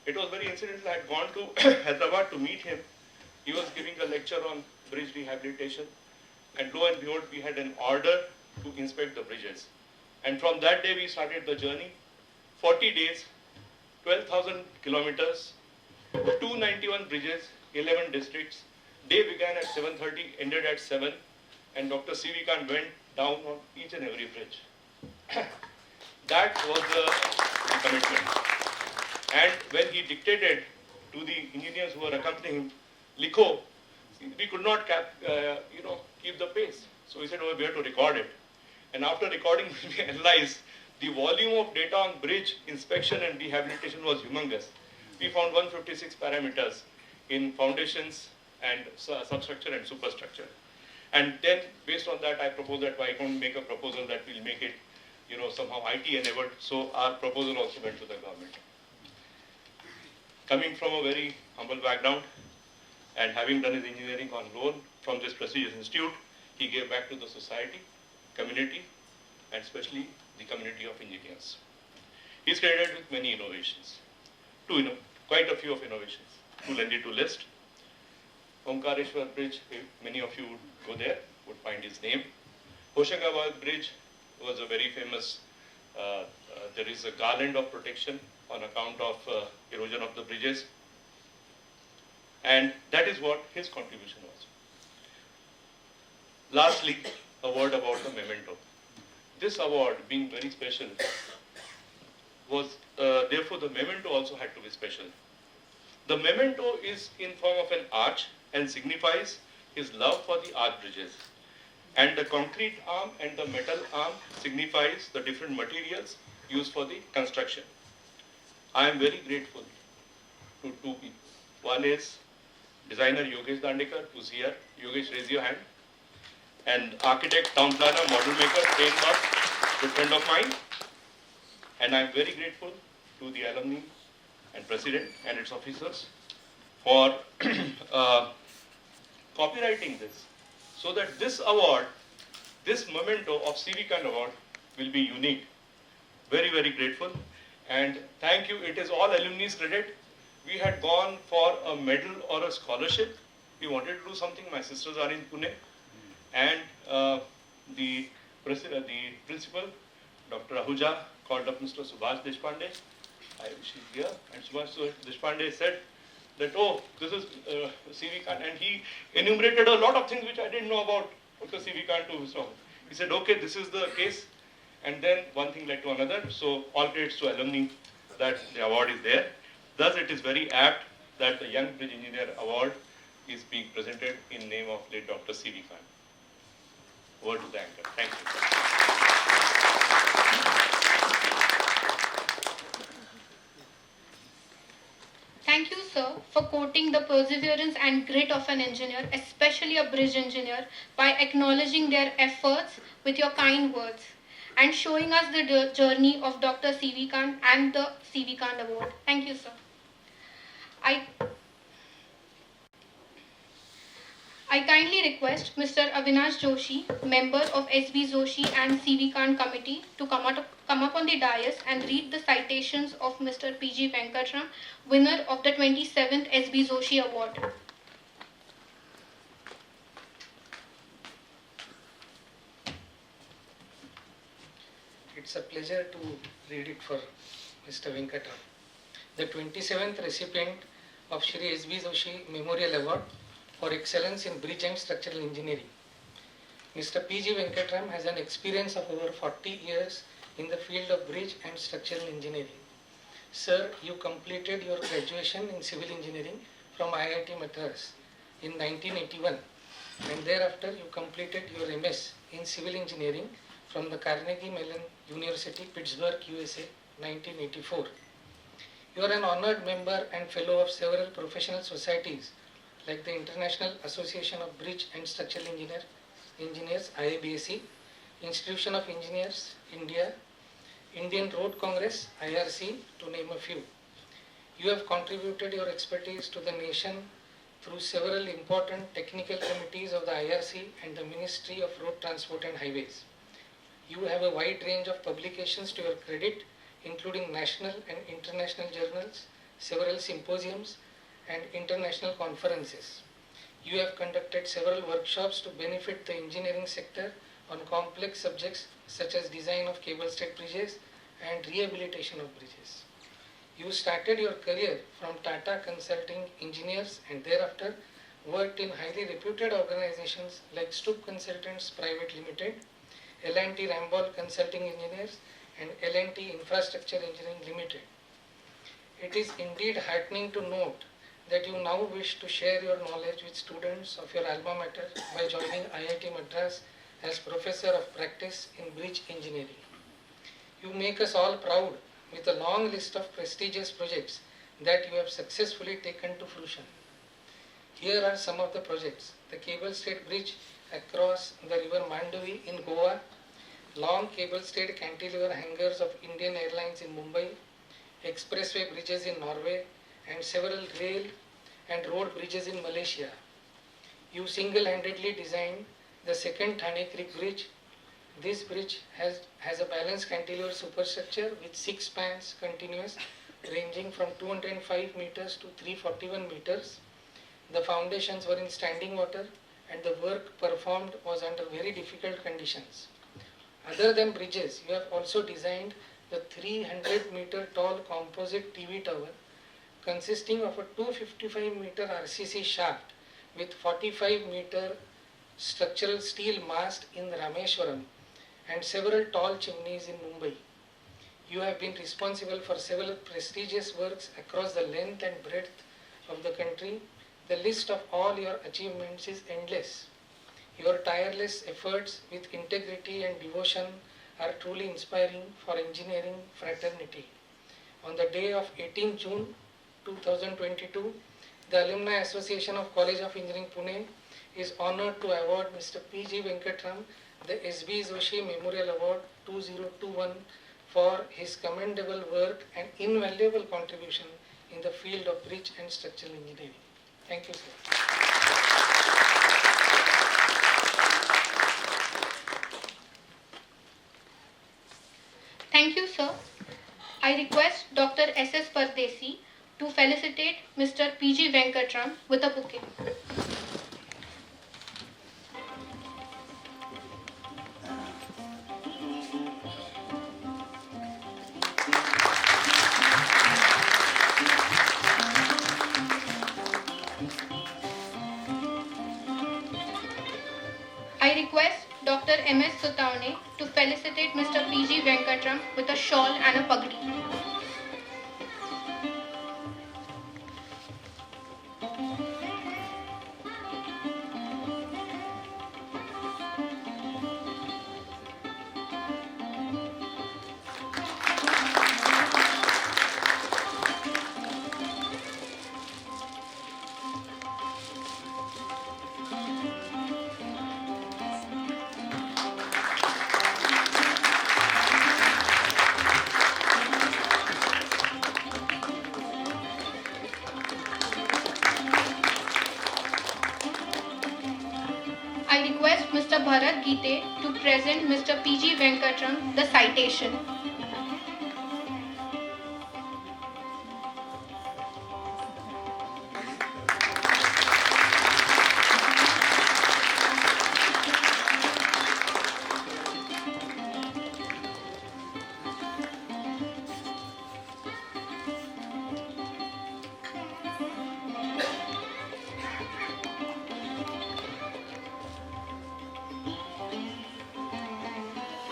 it was very incidental. I had gone to Hyderabad to meet him. He was giving a lecture on bridge rehabilitation, and lo and behold, we had an order to inspect the bridges. And from that day, we started the journey. 40 days, 12,000 kilometers, 291 bridges, 11 districts. Day began at 7:30, ended at 7, and Dr. C.V. Khan went down on each and every bridge. That was the commitment. And when he dictated to the engineers who were accompanying him, "Likho," we could not keep the pace. So he said, "Oh, we have to record it." And after recording, we realized the volume of data on bridge inspection and rehabilitation was humongous. We found 156 parameters in foundations and substructure and superstructure. And then, based on that, I proposed that why don't make a proposal that will make it, somehow IT enabled. So our proposal also went to the government. Coming from a very humble background and having done his engineering on loan from this prestigious institute, he gave back to the society, community, and especially the community of engineers. He's credited with many innovations, quite a few of innovations, too lengthy to list. Omkareshwar Bridge, if many of you would go there, would find his name. Hoshangabad Bridge was a very famous, there is a garland of protection on account of erosion of the bridges. And that is what his contribution was. Lastly, a word about the memento. This award, being very special, was, therefore the memento also had to be special. The memento is in form of an arch and signifies his love for the arch bridges. And the concrete arm and the metal arm signifies the different materials used for the construction. I am very grateful to 2 people. One is designer Yogesh Dandekar, who's here. Yogesh, raise your hand. And architect, town planner, model maker, train bus, good friend of mine. And I'm very grateful to the alumni and president and its officers for copywriting this, so that this award, this memento of C.V. Khan Award will be unique. Very, very grateful. And thank you. It is all alumni's credit. We had gone for a medal or a scholarship. We wanted to do something. My sisters are in Pune. And the principal, Dr. Ahuja, called up Mr. Subhash Deshpande. I wish he's here. And Subhash Deshpande said that, "Oh, this is C.V. Khan." And he enumerated a lot of things which I didn't know about Dr. C.V. Khan to his talk. He said, "Okay, this is the case." And then one thing led to another. So all credits to alumni that the award is there. Thus, it is very apt that the Young Bridge Engineer Award is being presented in name of late Dr. C.V. Khan. Word to the anchor. Thank you. Thank you, sir, for quoting the perseverance and grit of an engineer, especially a bridge engineer, by acknowledging their efforts with your kind words. and showing us the journey of Dr. C.V. Kant and the C.V. Kant Award. Thank you, sir. I I kindly request Mr. Avinash Joshi, member of S.B.Joshi and C.V. Kant committee, to come up on the dais and read the citations of Mr. P.G. Venkatram, winner of the 27th S.B.Joshi Award. It's a pleasure to read it for Mr. Venkatram. The 27th recipient of Shri S.B. Joshi Memorial Award for Excellence in Bridge and Structural Engineering. Mr. P.G. Venkatram has an experience of over 40 years in the field of bridge and structural engineering. Sir, you completed your graduation in civil engineering from IIT Madras in 1981, and thereafter you completed your MS in civil engineering from the Carnegie Mellon University, Pittsburgh, USA, 1984. You are an honored member and fellow of several professional societies like the International Association of Bridge and Structural Engineers, IABAC, Institution of Engineers, India, Indian Road Congress, IRC, to name a few. You have contributed your expertise to the nation through several important technical committees of the IRC and the Ministry of Road Transport and Highways. You have a wide range of publications to your credit, including national and international journals, several symposiums, and international conferences. You have conducted several workshops to benefit the engineering sector on complex subjects such as design of cable-stayed bridges and rehabilitation of bridges. You started your career from Tata Consulting Engineers and thereafter worked in highly reputed organizations like Stoop Consultants Private Limited, L&T Rambol Consulting Engineers, and L&T Infrastructure Engineering Limited. It is indeed heartening to note that you now wish to share your knowledge with students of your alma mater by joining IIT Madras as Professor of Practice in Bridge Engineering. You make us all proud with a long list of prestigious projects that you have successfully taken to fruition. Here are some of the projects: the cable-stayed bridge across the river Mandavi in Goa, long cable-stayed cantilever hangars of Indian Airlines in Mumbai, expressway bridges in Norway, and several rail and road bridges in Malaysia. You single-handedly designed the second Thane Creek Bridge. This bridge has a balanced cantilever superstructure with 6 spans continuous, ranging from 205 meters to 341 meters. The foundations were in standing water and the work performed was under very difficult conditions. Other than bridges, you have also designed the 300-meter tall composite TV tower consisting of a 255-meter RCC shaft with 45-meter structural steel mast in Rameshwaram and several tall chimneys in Mumbai. You have been responsible for several prestigious works across the length and breadth of the country. The list of all your achievements is endless. Your tireless efforts with integrity and devotion are truly inspiring for engineering fraternity. On the day of 18 June 2022, the Alumni Association of College of Engineering Pune is honored to award Mr. P.G. Venkatram the S.B. Joshi Memorial Award 2021 for his commendable work and invaluable contribution in the field of bridge and structural engineering. Thank you, sir. Thank you, sir. I request Dr. S.S. Pardesi to felicitate Mr. P.G. Venkatram with a bouquet. I request Dr. M.S. Sutaune to felicitate Mr. P.G. Venkatram with a shawl and a pagdi. I request Mr. Bharat Gite to present Mr. P.G. Venkatram the citation.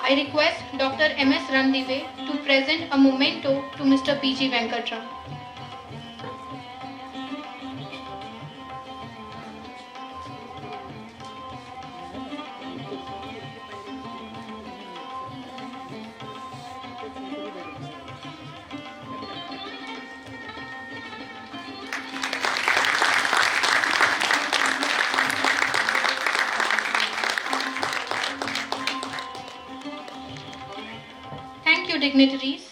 I request Dr. M.S. Randive to present a memento to Mr. P.G. Venkatram. Thank you, dignitaries.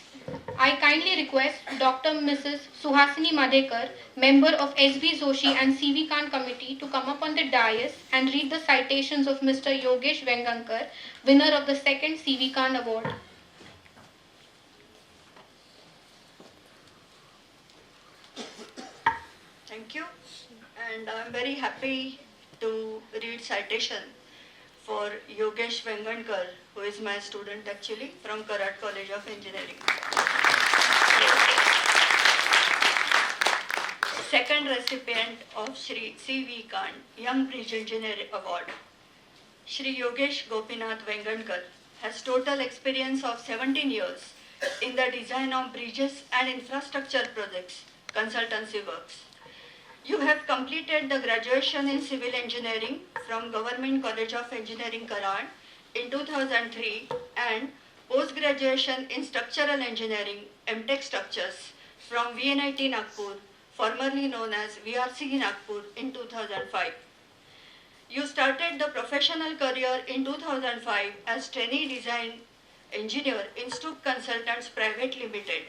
I kindly request Dr. Mrs. Suhasini Madekar, member of S.B.Joshi and C.V. Khan committee, to come up on the dais and read the citations of Mr. Yogesh Vengankar, winner of the second C.V. Khan award. Thank you. And I'm very happy to read citation for Yogesh Vengankar, who is my student actually from Karat College of Engineering. Second recipient of Shri C.V. Khan Young Bridge Engineer Award. Shri Yogesh Gopinath Vengankar has total experience of 17 years in the design of bridges and infrastructure projects, consultancy works. You have completed the graduation in civil engineering from Government College of Engineering, Karan in 2003 and post-graduation in structural engineering, MTech structures from VNIT Nagpur, formerly known as VRC Nagpur in 2005. You started the professional career in 2005 as trainee design engineer in Stoop Consultants Private Limited,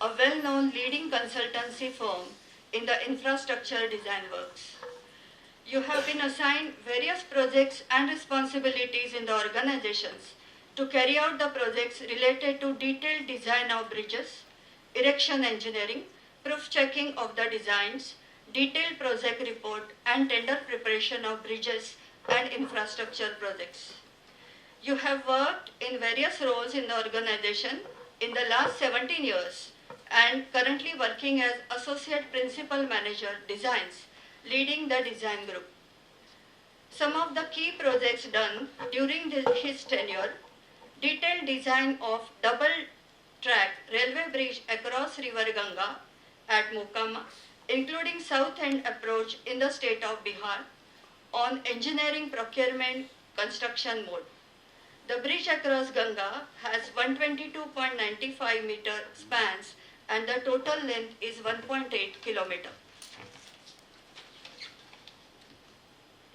a well-known leading consultancy firm in the infrastructure design works. You have been assigned various projects and responsibilities in the organizations to carry out the projects related to detailed design of bridges, erection engineering, proof checking of the designs, detailed project report and tender preparation of bridges and infrastructure projects. You have worked in various roles in the organization in the last 17 years and currently working as Associate Principal Manager Designs, leading the design group. Some of the key projects done during his tenure: detailed design of double-track railway bridge across River Ganga at Mokama, including south end approach in the state of Bihar, on engineering procurement construction mode. The bridge across Ganga has 122.95 meter spans and the total length is 1.8 kilometer.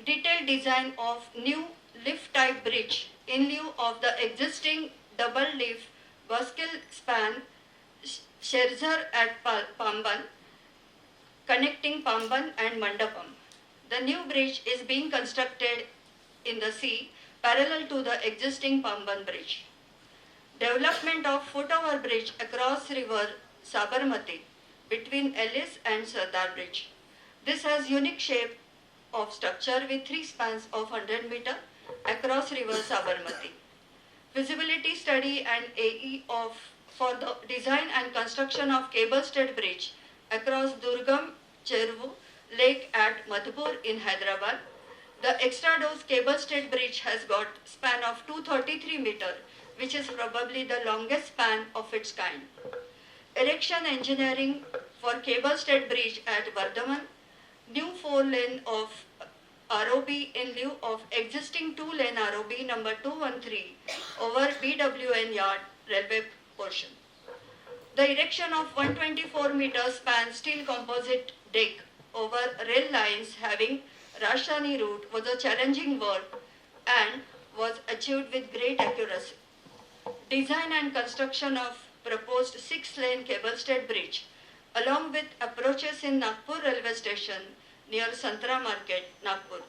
Detailed design of new lift type bridge in lieu of the existing double lift vertical span Sherzar at Pamban, connecting Pamban and Mandapam. The new bridge is being constructed in the sea parallel to the existing Pamban bridge. Development of foot-over bridge across river Sabarmati between Ellis and Sardar Bridge. This has unique shape of structure with 3 spans of 100 meter across river Sabarmati. Feasibility study and AE for the design and construction of cable-stayed bridge across Durgam Chervu Lake at Madhupur in Hyderabad. The extra dose cable-stayed bridge has got span of 233 meter, which is probably the longest span of its kind. Erection engineering for cable-stayed bridge at Bardhaman, new 4-lane of ROB in lieu of existing 2-lane ROB number 213 over BWN yard railway portion. The erection of 124 meter span steel composite deck over rail lines having Rajasthani route was a challenging work and was achieved with great accuracy. Design and construction of proposed 6-lane cable-stayed bridge along with approaches in Nagpur railway station near Santra Market, Nagpur.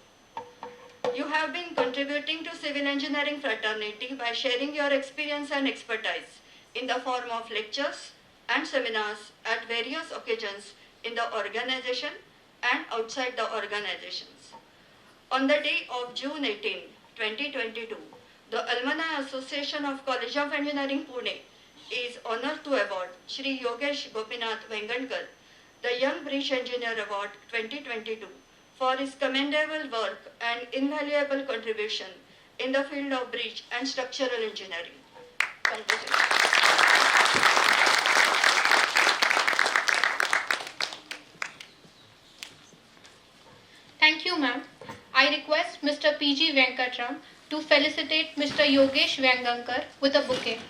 You have been contributing to civil engineering fraternity by sharing your experience and expertise in the form of lectures and seminars at various occasions in the organization and outside the organizations. On the day of June 18, 2022, the Alumni Association of College of Engineering Pune is honored to award Shri Yogesh Gopinath Vengankar the Young Bridge Engineer Award 2022 for his commendable work and invaluable contribution in the field of bridge and structural engineering. Congratulations. Thank you, ma'am. I request Mr. P.G. Venkatram to felicitate Mr. Yogesh Vengankar with a bouquet.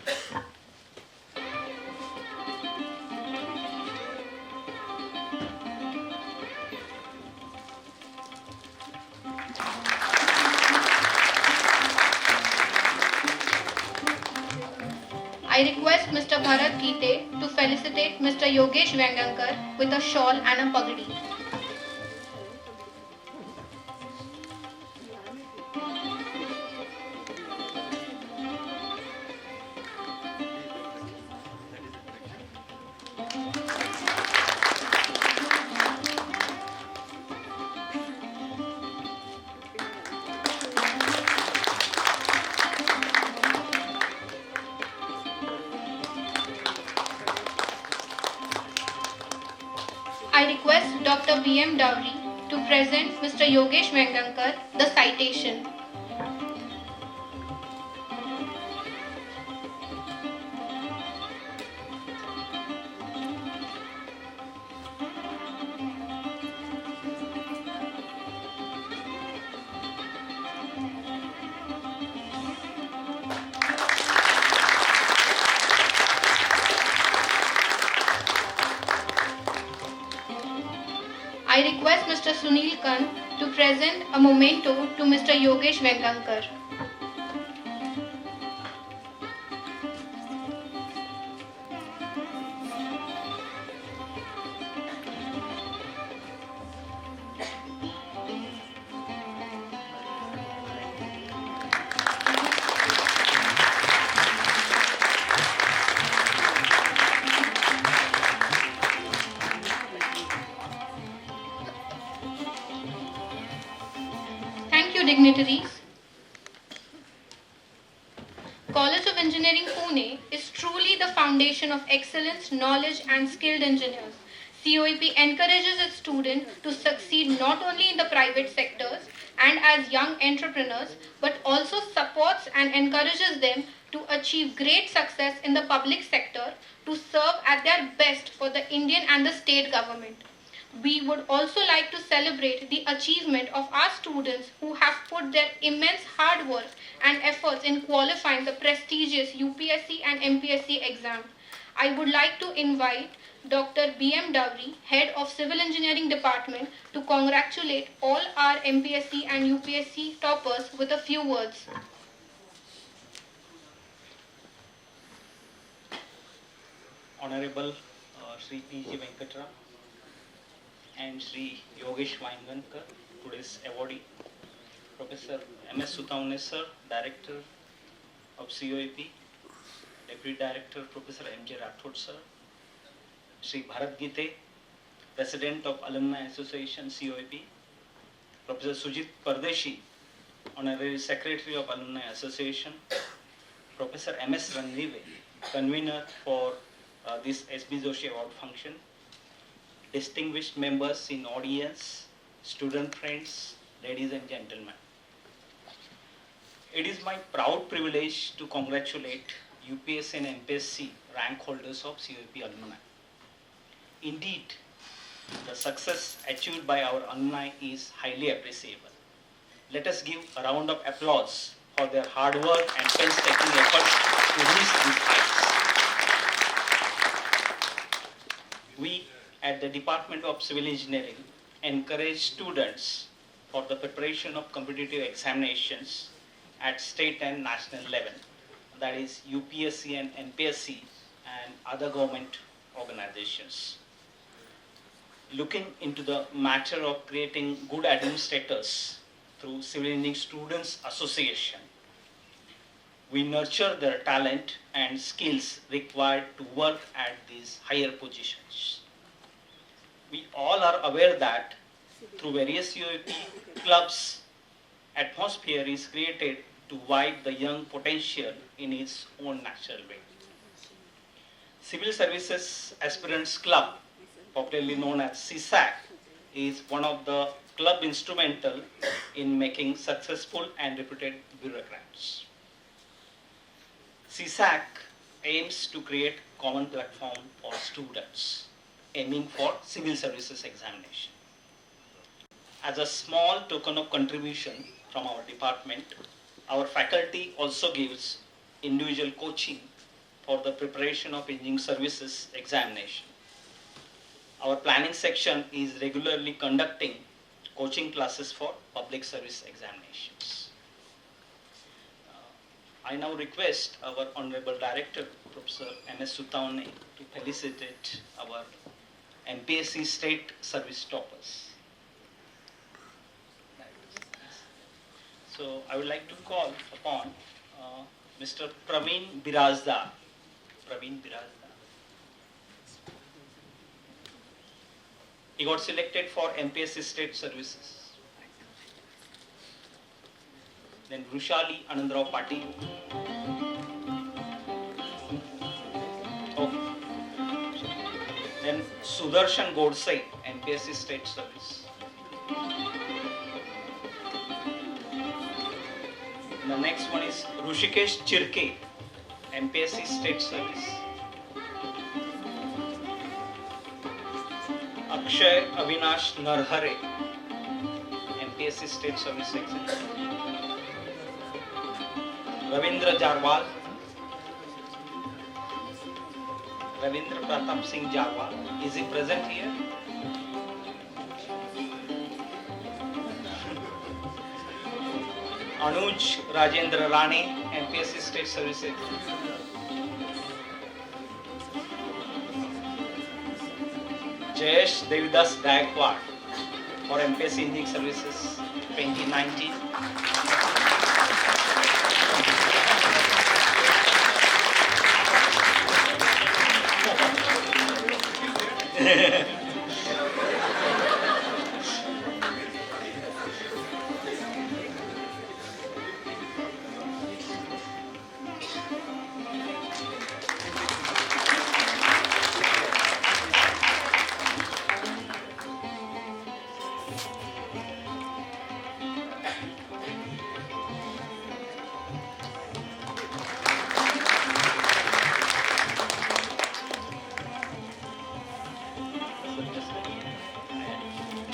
I request Mr. Bharat Gite to felicitate Mr. Yogesh Vengankar with a shawl and a pagdi. I request Dr. B.M. Dowry to present Mr. Yogesh Vengankar the citation. I request Mr. Sunil Khan to present a memento to Mr. Yogesh Vengankar. Thank you, dignitaries. College of Engineering Pune is truly the foundation of excellence, knowledge and skilled engineers. COEP encourages its students to succeed not only in the private sectors and as young entrepreneurs, but also supports and encourages them to achieve great success in the public sector to serve at their best for the Indian and the state government. We would also like to celebrate the achievement of our students who have put their immense hard work and efforts in qualifying the prestigious UPSC and MPSC exam. I would like to invite Dr. B.M. Dowry, Head of Civil Engineering Department, to congratulate all our MPSC and UPSC toppers with a few words. Honorable Sri P.G. Venkatram and Sri Yogesh Vengankar, today's awardee, Professor M.S. Suthavane sir, Director of COEP, Deputy Director Professor M.J. Rathod sir, Sri Bharat Gite, President of Alumni Association COEP, Professor Sujit Pardeshi, Honorary Secretary of Alumni Association, Professor M.S. Rangive, Convener for this S.B.Joshi Award function, distinguished members in audience, student friends, ladies and gentlemen. It is my proud privilege to congratulate UPSC and MPSC rank holders of COEP alumni. Indeed, the success achieved by our alumni is highly appreciable. Let us give a round of applause for their hard work and painstaking efforts to reach these heights. We at the Department of Civil Engineering encourage students for the preparation of competitive examinations at state and national level, that is UPSC and MPSC and other government organizations. Looking into the matter of creating good administrators through Civil Engineering Students Association. We nurture their talent and skills required to work at these higher positions. We all are aware that through various COEP clubs, atmosphere is created to wipe the young potential in its own natural way. Civil Services Aspirants Club, popularly known as CSAC, is one of the club instrumental in making successful and reputed bureaucrats. CSAC aims to create common platform for students aiming for civil services examination. As a small token of contribution from our department, our faculty also gives individual coaching for the preparation of engineering services examination. Our planning section is regularly conducting coaching classes for public service examinations. I now request our Honorable Director, Professor M.S. Sutaune, to felicitate our MPSC State Service toppers. So I would like to call upon Mr. Praveen Birazdar. He got selected for MPSC State Services. Then Rushali Anandrao Patil. Okay. Then Sudarshan Godse, MPSC State Service. The next one is Rushikesh Chirke, MPSC State Service. Akshay Avinash Narhare, MPSC State Service Executive. Ravindra Jarwal, Ravindra Pratap Singh Jarwal. Is he present here? Anuj Rajendra Rane, MPSC State Service Executive. Jayesh Devidas Gaikwad for MPSC Engineering Services 2019.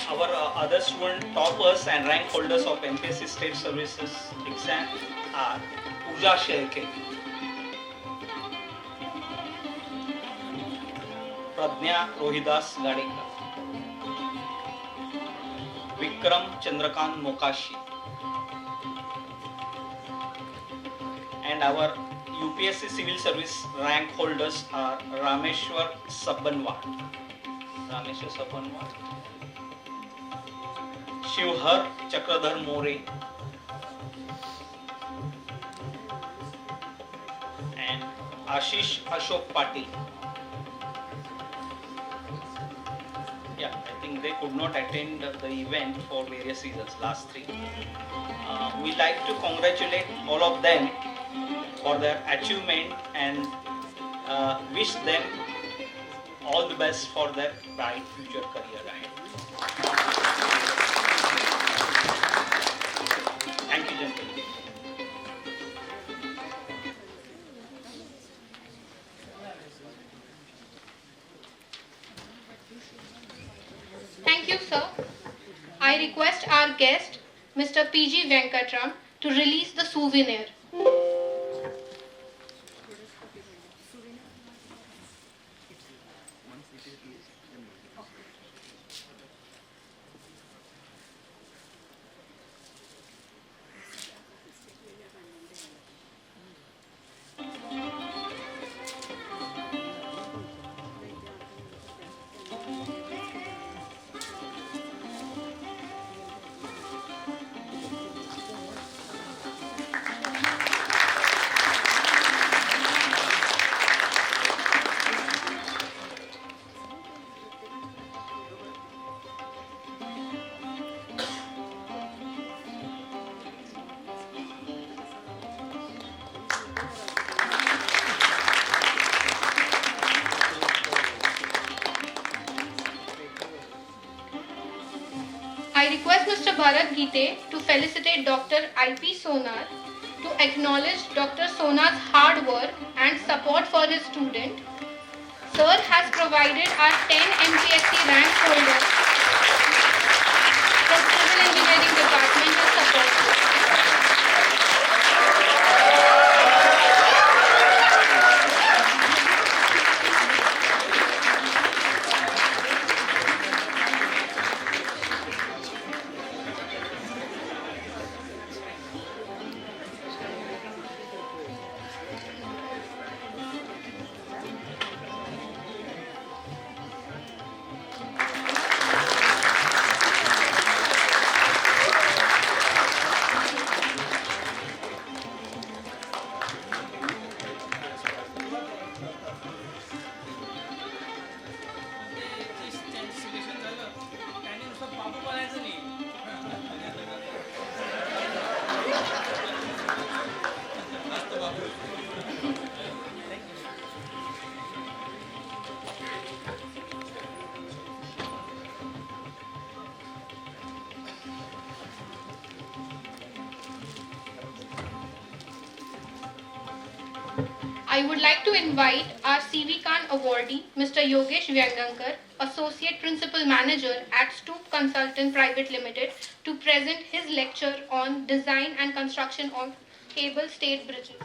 Our other student toppers and rank holders of MPSC State Services exam are Pooja Sherke, Pradnya Rohidas Gadekar, Vikram Chandrakant Mokashi, and our UPSC Civil Service rank holders are Rameshwar Sabbanwad, Shivhar Chakradhar More, and Ashish Ashok Patil. Yeah, I think they could not attend the event for various reasons, last three. We like to congratulate all of them for their achievement and wish them all the best for their bright future career ahead. Thank you, gentlemen. Thank you, sir. I request our guest, Mr. P.G. Venkatram, to release the souvenir. I request Mr. Bharat Gite to felicitate Dr. I.P. Sonar to acknowledge Dr. Sonar's hard work and support for his student. Sir has provided our 10 MPSC rank holders from Civil Engineering Department with support. I would like to invite our CV Khan awardee, Mr. Yogesh Vyangankar, Associate Principal Manager at Stoop Consultant Private Limited, to present his lecture on design and construction of cable stayed bridges.